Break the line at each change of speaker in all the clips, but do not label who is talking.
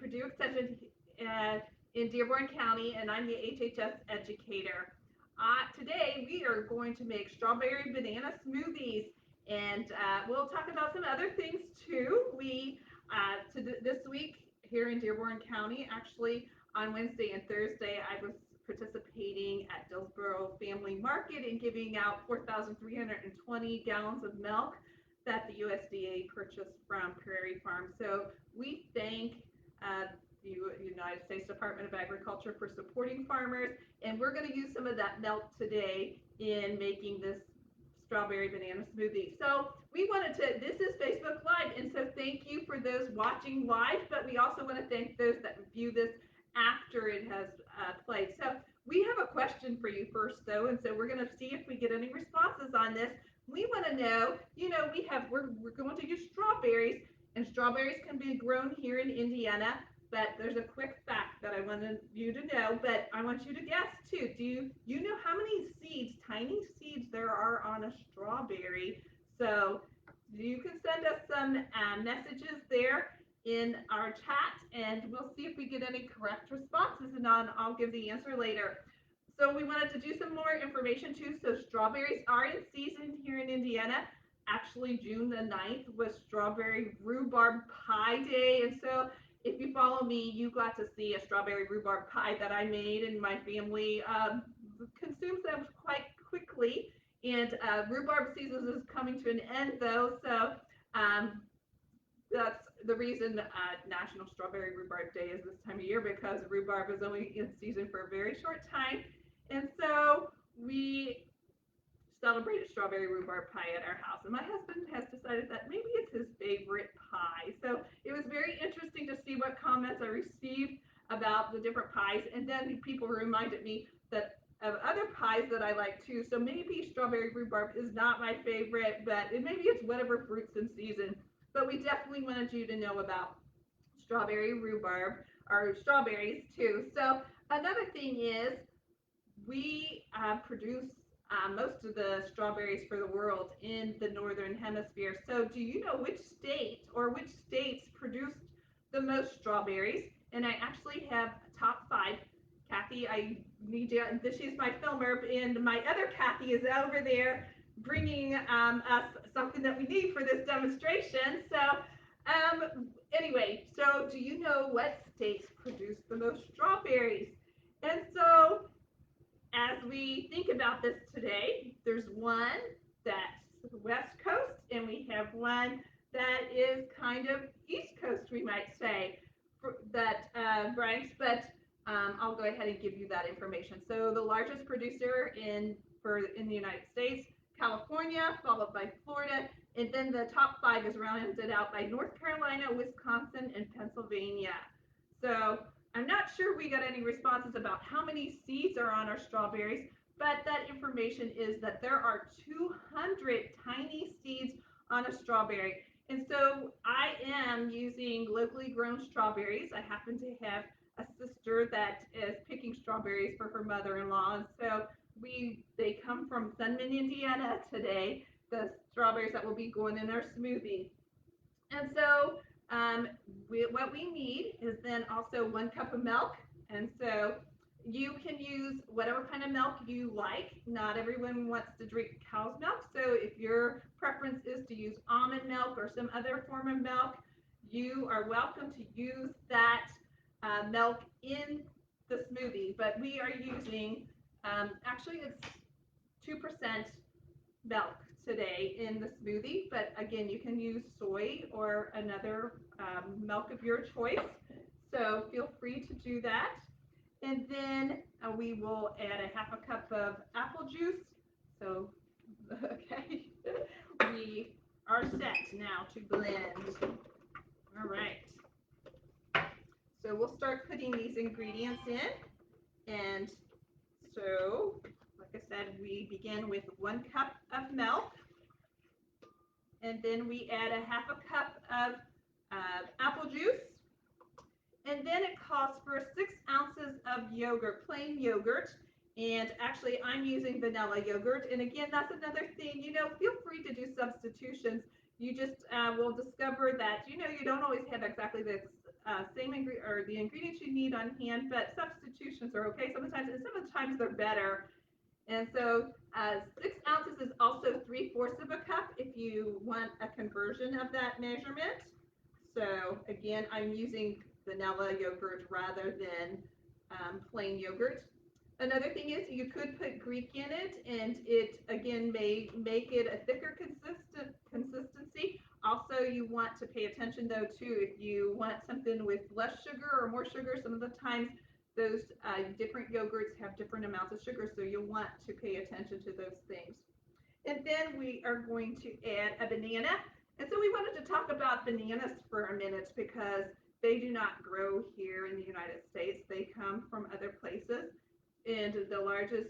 Purdue Extension in Dearborn County, and I'm the HHS educator. Today we are going to make strawberry banana smoothies, and we'll talk about some other things too. This week here in Dearborn County, actually on Wednesday and Thursday, I was participating at Dillsboro Family Market and giving out 4,320 gallons of milk that the USDA purchased from Prairie Farm. So we thank the United States Department of Agriculture for supporting farmers, and we're going to use some of that milk today in making this strawberry banana smoothie. So this is Facebook Live, and so thank you for those watching live, but we also want to thank those that view this after it has played. So we have a question for you first, though, and so we're going to see if we get any responses on this. We want to know, we're going to use strawberries, and strawberries can be grown here in Indiana, but there's a quick fact that I wanted you to know, but I want you to guess too. Do you know how many seeds, tiny seeds, there are on a strawberry? So you can send us some messages there in our chat, and we'll see if we get any correct responses, and I'll give the answer later. So we wanted to do some more information too. So strawberries are in season here in Indiana. Actually, June the 9th was Strawberry Rhubarb Pie Day, and so if you follow me, you got to see a strawberry rhubarb pie that I made, and my family consumes them quite quickly. And rhubarb season is coming to an end, though, so that's the reason National Strawberry Rhubarb Day is this time of year, because rhubarb is only in season for a very short time. And so we celebrated strawberry rhubarb pie at our house, and my husband has decided that maybe it's his favorite pie. So it was very interesting to see what comments I received about the different pies, and then people reminded me that of other pies that I like too. So maybe strawberry rhubarb is not my favorite, but maybe it's whatever fruit's in season. But we definitely wanted you to know about strawberry rhubarb, or strawberries too. So another thing is we produce most of the strawberries for the world in the northern hemisphere. So do you know which state or which states produce the most strawberries? And I actually have top 5. Kathy, I need you, she's my filmer, and my other Kathy is over there bringing us something that we need for this demonstration. So anyway, so do you know what states produce the most strawberries? And so as we think about this today, there's one that's West Coast, and we have one that is kind of East Coast, we might say, that ranks, but I'll go ahead and give you that information. So the largest producer in the United States, California, followed by Florida, and then the top 5 is rounded out by North Carolina, Wisconsin, and Pennsylvania. So I'm not sure we got any responses about how many seeds are on our strawberries, but that information is that there are 200 tiny seeds on a strawberry. And so I am using locally grown strawberries. I happen to have a sister that is picking strawberries for her mother-in-law, and so they come from Sunman, Indiana today, the strawberries that will be going in our smoothie. And so what we need is then also 1 cup of milk, and so you can use whatever kind of milk you like. Not everyone wants to drink cow's milk, so if your preference is to use almond milk or some other form of milk, you are welcome to use that milk in the smoothie. But we are using, actually it's 2% milk today in the smoothie, but again, you can use soy or another milk of your choice, so feel free to do that. And then we will add a 1/2 cup of apple juice. So okay, we are set now to blend. All right, so we'll start putting these ingredients in, and so like I said, we begin with 1 cup of milk, and then we add a 1/2 cup of apple juice, and then it calls for 6 ounces of yogurt, plain yogurt, and actually I'm using vanilla yogurt. And again, that's another thing, feel free to do substitutions. You just will discover that, you don't always have exactly the same or the ingredients you need on hand, but substitutions are okay sometimes, and sometimes they're better. And so 6 ounces is also 3/4 of a cup if you want a conversion of that measurement. So again, I'm using vanilla yogurt rather than plain yogurt. Another thing is you could put Greek in it, and it again may make it a thicker consistency. Also, you want to pay attention though too if you want something with less sugar or more sugar. Some of the times those different yogurts have different amounts of sugar, so you'll want to pay attention to those things. And then we are going to add a banana. And so we wanted to talk about bananas for a minute because they do not grow here in the United States. They come from other places. And the largest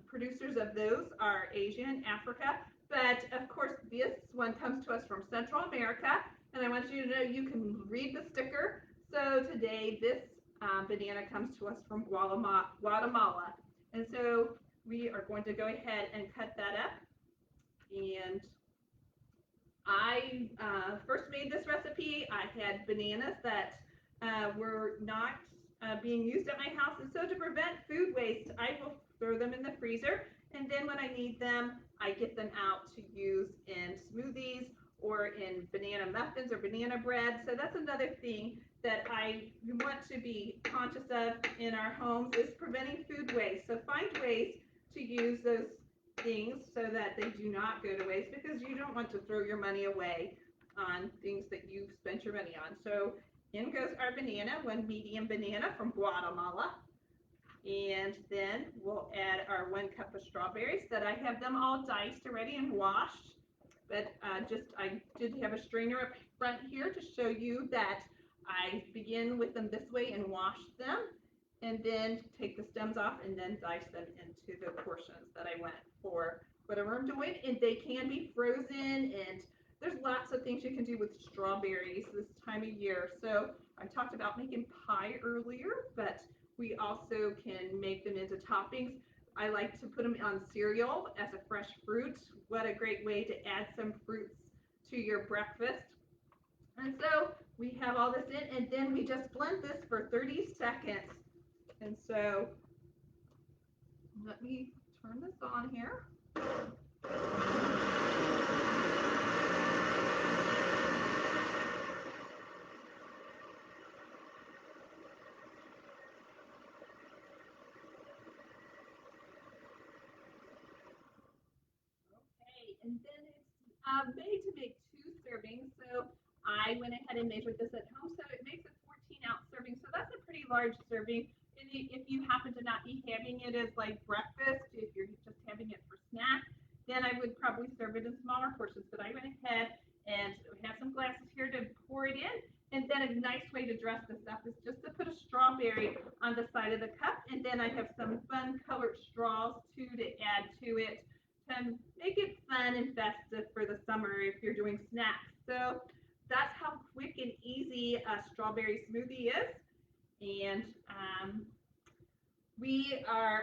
producers of those are Asia and Africa. But of course, this one comes to us from Central America. And I want you to know you can read the sticker. So today, this banana comes to us from Guatemala. And so we are going to go ahead and cut that up. And I first made this recipe. I had bananas that were not being used at my house. And so to prevent food waste, I will throw them in the freezer. And then when I need them, I get them out to use in smoothies or in banana muffins or banana bread. So that's another thing that I want to be conscious of in our homes is preventing food waste. So find ways to use those things so that they do not go to waste, because you don't want to throw your money away on things that you've spent your money on. So in goes our banana, one medium banana from Guatemala. And then we'll add our 1 cup of strawberries that I have them all diced already and washed. But I did have a strainer up front here to show you that I begin with them this way and wash them, and then take the stems off and then dice them into the portions that I want for whatever I'm doing. And they can be frozen, and there's lots of things you can do with strawberries this time of year. So I talked about making pie earlier, but we also can make them into toppings. I like to put them on cereal as a fresh fruit. What a great way to add some fruits to your breakfast. And so we have all this in, and then we just blend this for 30 seconds. And so let me turn this on here. And then it's made to make 2 servings. So I went ahead and measured this at home. So it makes a 14-ounce serving. So that's a pretty large serving. And if you happen to not be having it as like breakfast, if you're just having it for snack, then I would probably serve it in smaller portions. But I went ahead and have some glasses here to pour it in. And then a nice way to dress this up is just to put a strawberry on the side of the cup. And then I have some fun colored straws too to add to it, to make it fun and festive for the summer if you're doing snacks. So that's how quick and easy a strawberry smoothie is. And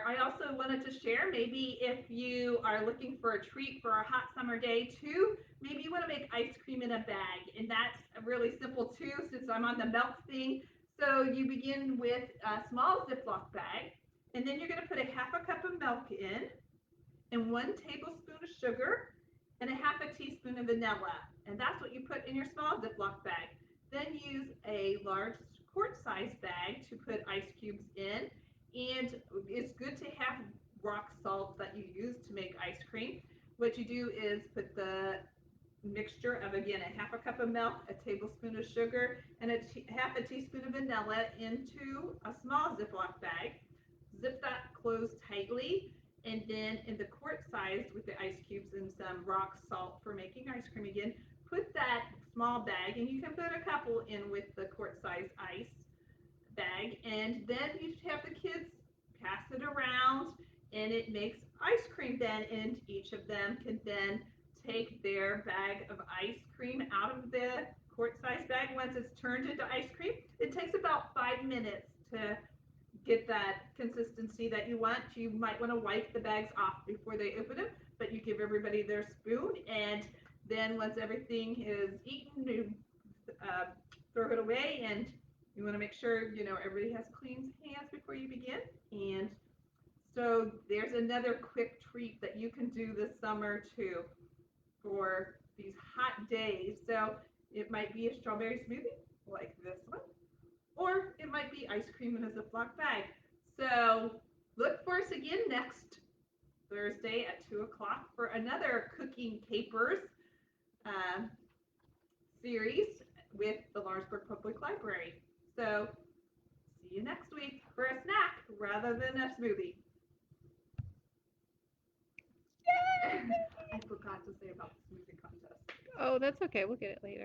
I also wanted to share, maybe if you are looking for a treat for a hot summer day too, maybe you want to make ice cream in a bag. And that's really simple too, since I'm on the milk thing. So you begin with a small Ziploc bag, and then you're going to put a 1/2 cup of milk in, and 1 tablespoon of sugar, and a 1/2 teaspoon of vanilla. And that's what you put in your small Ziploc bag. Then use a large quart-sized bag to put ice cubes in. And it's good to have rock salt that you use to make ice cream. What you do is put the mixture of, again, a 1/2 cup of milk, a tablespoon of sugar, and a 1/2 teaspoon of vanilla into a small Ziploc bag. Zip that closed tightly. And then in the quart size with the ice cubes and some rock salt for making ice cream again, put that small bag, and you can put a couple in with the quart size ice bag, and then you have the kids pass it around, and it makes ice cream then, and each of them can then take their bag of ice cream out of the quart size bag. Once it's turned into ice cream, it takes about 5 minutes to get that consistency that you want. You might want to wipe the bags off before they open them, but you give everybody their spoon, and then once everything is eaten, you throw it away, and You want to make sure, everybody has clean hands before you begin. And so there's another quick treat that you can do this summer too for these hot days. So it might be a strawberry smoothie like this one, or it might be ice cream in a Ziploc bag. So look for us again next Thursday at 2 o'clock for another Cooking Capers um, series with the Lawrenceburg Public Library. So see you next week for a snack rather than a smoothie. I forgot to say about the smoothie contest.
Oh, that's okay. We'll get it later.